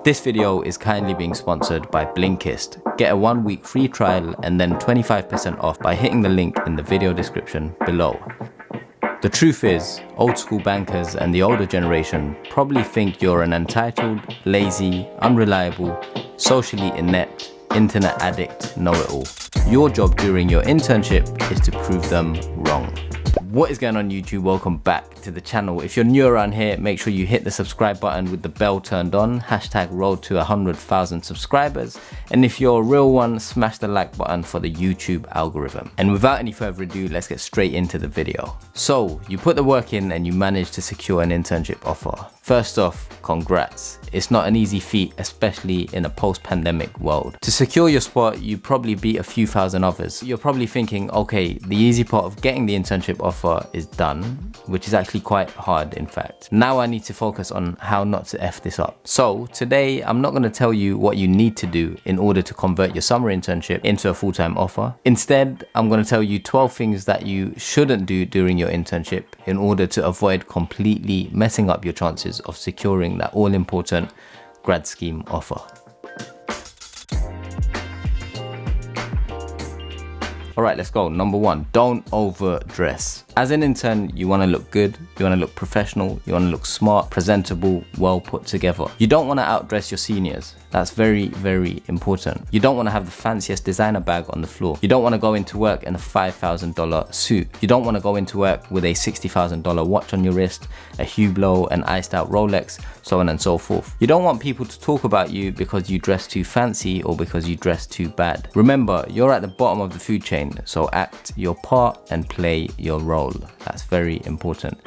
This video is kindly being sponsored by Blinkist. Get a 1-week free trial and then 25% off by hitting the link in the video description below. The truth is, old school bankers and the older generation probably think you're an entitled, lazy, unreliable, socially inept, internet addict, know-it-all. Your job during your internship is to prove them wrong. What is going on YouTube? Welcome back to the channel. If you're new around here, make sure you hit the subscribe button with the bell turned on. Hashtag road to 100,000 subscribers. And if you're a real one, smash the like button for the YouTube algorithm. And without any further ado, let's get straight into the video. So you put the work in and you managed to secure an internship offer. First off, congrats. It's not an easy feat, especially in a post-pandemic world. To secure your spot, you probably beat a few thousand others. You're probably thinking, okay, the easy part of getting the internship offer is done, which is actually quite hard in fact. Now I need to focus on how not to F this up. So today, I'm not gonna tell you what you need to do in order to convert your summer internship into a full-time offer. Instead, I'm gonna tell you 12 things that you shouldn't do during your internship in order to avoid completely messing up your chances of securing that all-important grad scheme offer. All right, let's go. Number 1, don't overdress. As an intern, you want to look good, you want to look professional, you want to look smart, presentable, well put together. You don't want to outdress your seniors. That's very, very important. You don't want to have the fanciest designer bag on the floor. You don't want to go into work in a $5,000 suit. You don't want to go into work with a $60,000 watch on your wrist, a Hublot, an iced out Rolex, so on and so forth. You don't want people to talk about you because you dress too fancy or because you dress too bad. Remember, you're at the bottom of the food chain, so act your part and play your role. That's very important.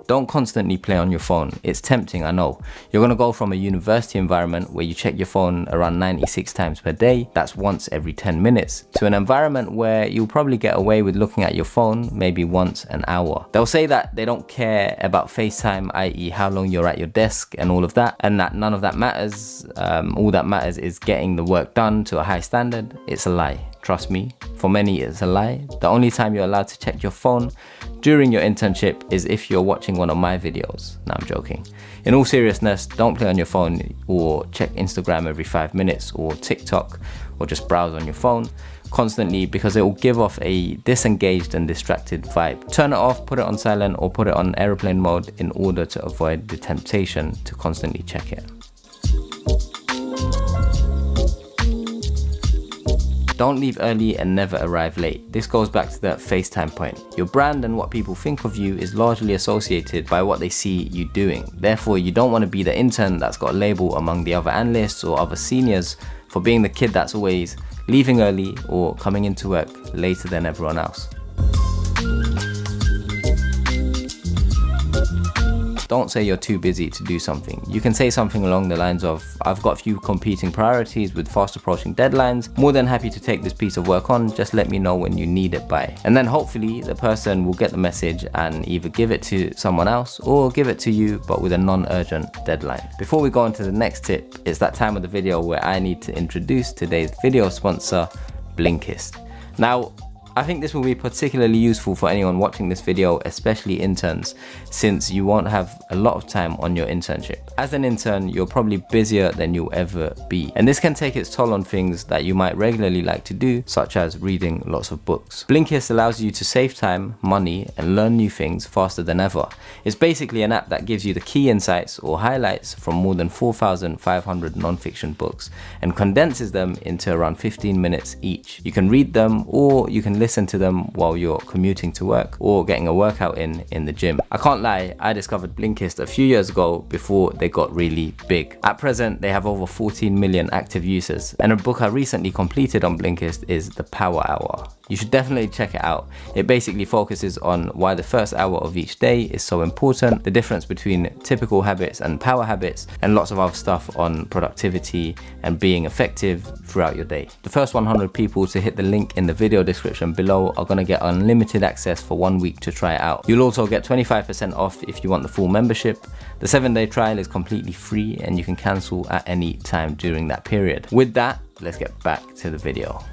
Don't constantly play on your phone. It's tempting, I know. You're gonna go from a university environment where you check your phone around 96 times per day, that's once every 10 minutes, to an environment where you'll probably get away with looking at your phone maybe once an hour. They'll say that they don't care about FaceTime, i.e. how long you're at your desk and all of that, and that none of that matters. All that matters is getting the work done to a high standard. It's a lie. Trust me, for many it's a lie. The only time you're allowed to check your phone during your internship is if you're watching one of my videos. No, I'm joking. In all seriousness, don't play on your phone or check Instagram every 5 minutes or TikTok or just browse on your phone constantly because it will give off a disengaged and distracted vibe. Turn it off, put it on silent or put it on airplane mode in order to avoid the temptation to constantly check it. Don't leave early and never arrive late. This goes back to that FaceTime point. Your brand and what people think of you is largely associated by what they see you doing. Therefore, you don't want to be the intern that's got a label among the other analysts or other seniors for being the kid that's always leaving early or coming into work later than everyone else. Don't say you're too busy to do something. You can say something along the lines of, I've got a few competing priorities with fast approaching deadlines. More than happy to take this piece of work on, just let me know when you need it by. And then hopefully the person will get the message and either give it to someone else or give it to you, but with a non-urgent deadline. Before we go on to the next tip, it's that time of the video where I need to introduce today's video sponsor, Blinkist. Now, I think this will be particularly useful for anyone watching this video, especially interns, since you won't have a lot of time on your internship. As an intern, you're probably busier than you'll ever be. And this can take its toll on things that you might regularly like to do, such as reading lots of books. Blinkist allows you to save time, money, and learn new things faster than ever. It's basically an app that gives you the key insights or highlights from more than 4,500 non-fiction books and condenses them into around 15 minutes each. You can read them or you can listen to them while you're commuting to work or getting a workout in the gym. I can't lie, I discovered Blinkist a few years ago before they got really big. At present, they have over 14 million active users, and a book I recently completed on Blinkist is The Power Hour. You should definitely check it out. It basically focuses on why the first hour of each day is so important, the difference between typical habits and power habits, and lots of other stuff on productivity and being effective throughout your day. The first 100 people to hit the link in the video description below are gonna get unlimited access for 1 week to try it out. You'll also get 25% off if you want the full membership. The 7-day trial is completely free and you can cancel at any time during that period. With that, let's get back to the video.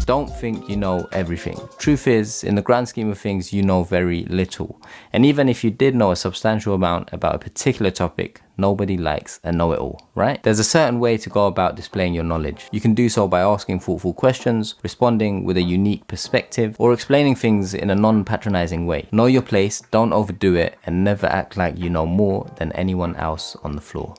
Don't think you know everything. Truth is, in the grand scheme of things, you know very little. And even if you did know a substantial amount about a particular topic, nobody likes a know-it-all, right? There's a certain way to go about displaying your knowledge. You can do so by asking thoughtful questions, responding with a unique perspective, or explaining things in a non-patronizing way. Know your place, don't overdo it, and never act like you know more than anyone else on the floor.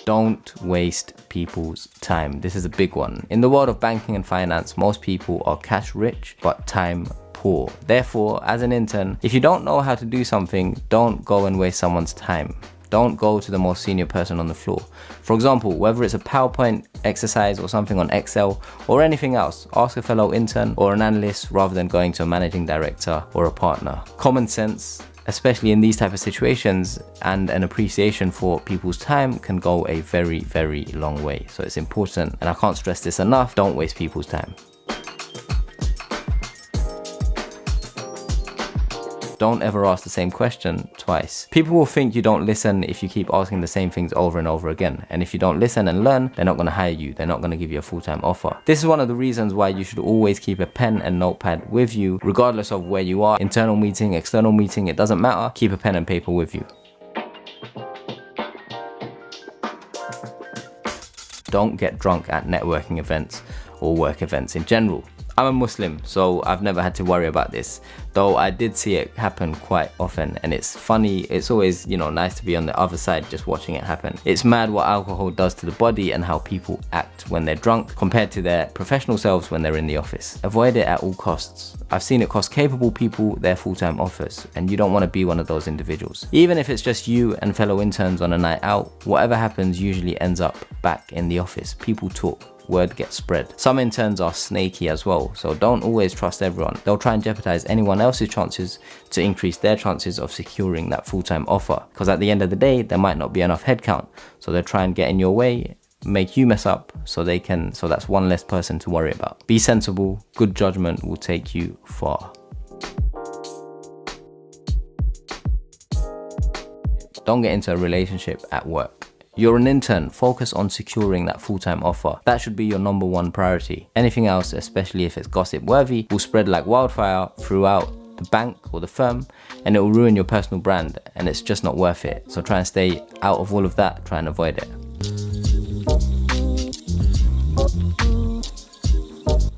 Don't waste people's time. This is a big one. In the world of banking and finance, most people are cash rich, but time poor. Therefore, as an intern, if you don't know how to do something, don't go and waste someone's time. Don't go to the most senior person on the floor. For example, whether it's a PowerPoint exercise or something on Excel or anything else, ask a fellow intern or an analyst rather than going to a managing director or a partner. Common sense, especially in these type of situations, and an appreciation for people's time can go a very, very long way. So it's important, and I can't stress this enough, don't waste people's time. Don't ever ask the same question twice. People will think you don't listen if you keep asking the same things over and over again. And if you don't listen and learn, they're not going to hire you. They're not going to give you a full-time offer. This is one of the reasons why you should always keep a pen and notepad with you, regardless of where you are. Internal meeting, external meeting, it doesn't matter. Keep a pen and paper with you. Don't get drunk at networking events or work events in general. I'm a Muslim, so I've never had to worry about this, though I did see it happen quite often, and it's funny. It's always, nice to be on the other side just watching it happen. It's mad what alcohol does to the body and how people act when they're drunk compared to their professional selves when they're in the office. Avoid it at all costs. I've seen it cost capable people their full-time offers, and you don't want to be one of those individuals. Even if it's just you and fellow interns on a night out, whatever happens usually ends up back in the office. People talk. Word gets spread. Some interns are snaky as well, so don't always trust everyone. They'll try and jeopardize anyone else's chances to increase their chances of securing that full-time offer, because at the end of the day there might not be enough headcount, so they'll try and get in your way, make you mess up so that's one less person to worry about. Be sensible. Good judgment will take you far. Don't get into a relationship at work. You're an intern, focus on securing that full-time offer. That should be your number one priority. Anything else, especially if it's gossip worthy, will spread like wildfire throughout the bank or the firm, and it will ruin your personal brand, and it's just not worth it. So try and stay out of all of that, try and avoid it.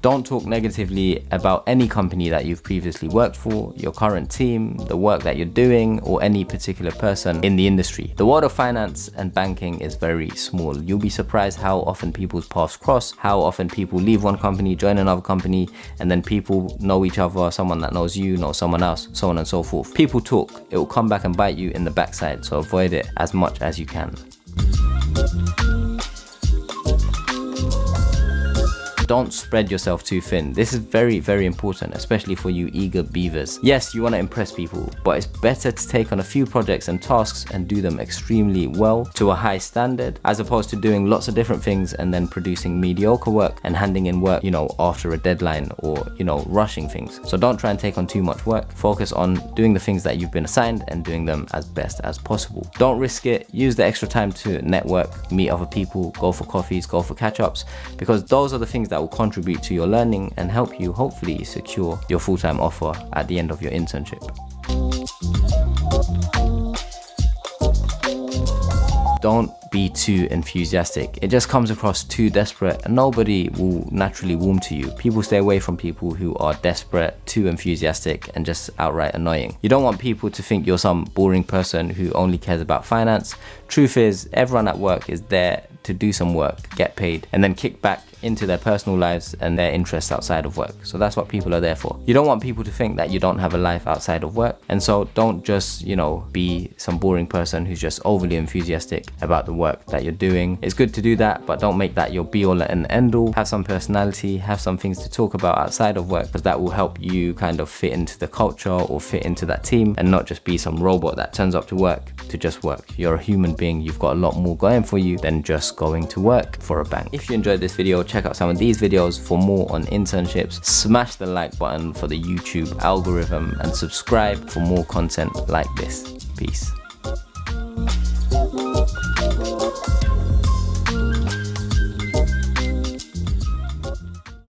Don't talk negatively about any company that you've previously worked for, your current team, the work that you're doing, or any particular person in the industry. The world of finance and banking is very small. You'll be surprised how often people's paths cross, how often people leave one company, join another company, and then people know each other, someone that knows you knows someone else, so on and so forth. People talk, it will come back and bite you in the backside, so avoid it as much as you can. Don't spread yourself too thin. This is very, very important, especially for you eager beavers. Yes, you want to impress people, but it's better to take on a few projects and tasks and do them extremely well to a high standard, as opposed to doing lots of different things and then producing mediocre work and handing in work, after a deadline, or, rushing things. So don't try and take on too much work. Focus on doing the things that you've been assigned and doing them as best as possible. Don't risk it. Use the extra time to network, meet other people, go for coffees, go for catch-ups, because those are the things that will contribute to your learning and help you hopefully secure your full-time offer at the end of your internship. Don't be too enthusiastic. It just comes across too desperate and nobody will naturally warm to you. People stay away from people who are desperate, too enthusiastic, and just outright annoying. You don't want people to think you're some boring person who only cares about finance. Truth is, everyone at work is there to do some work, get paid, and then kick back into their personal lives and their interests outside of work. So that's what people are there for. You don't want people to think that you don't have a life outside of work. And so don't just, be some boring person who's just overly enthusiastic about the work that you're doing. It's good to do that, but don't make that your be all and end all. Have some personality, have some things to talk about outside of work, because that will help you kind of fit into the culture or fit into that team and not just be some robot that turns up to work to just work. You're a human being. You've got a lot more going for you than just going to work for a bank. If you enjoyed this video, check out some of these videos for more on internships. Smash the like button for the YouTube algorithm and subscribe for more content like this. Peace.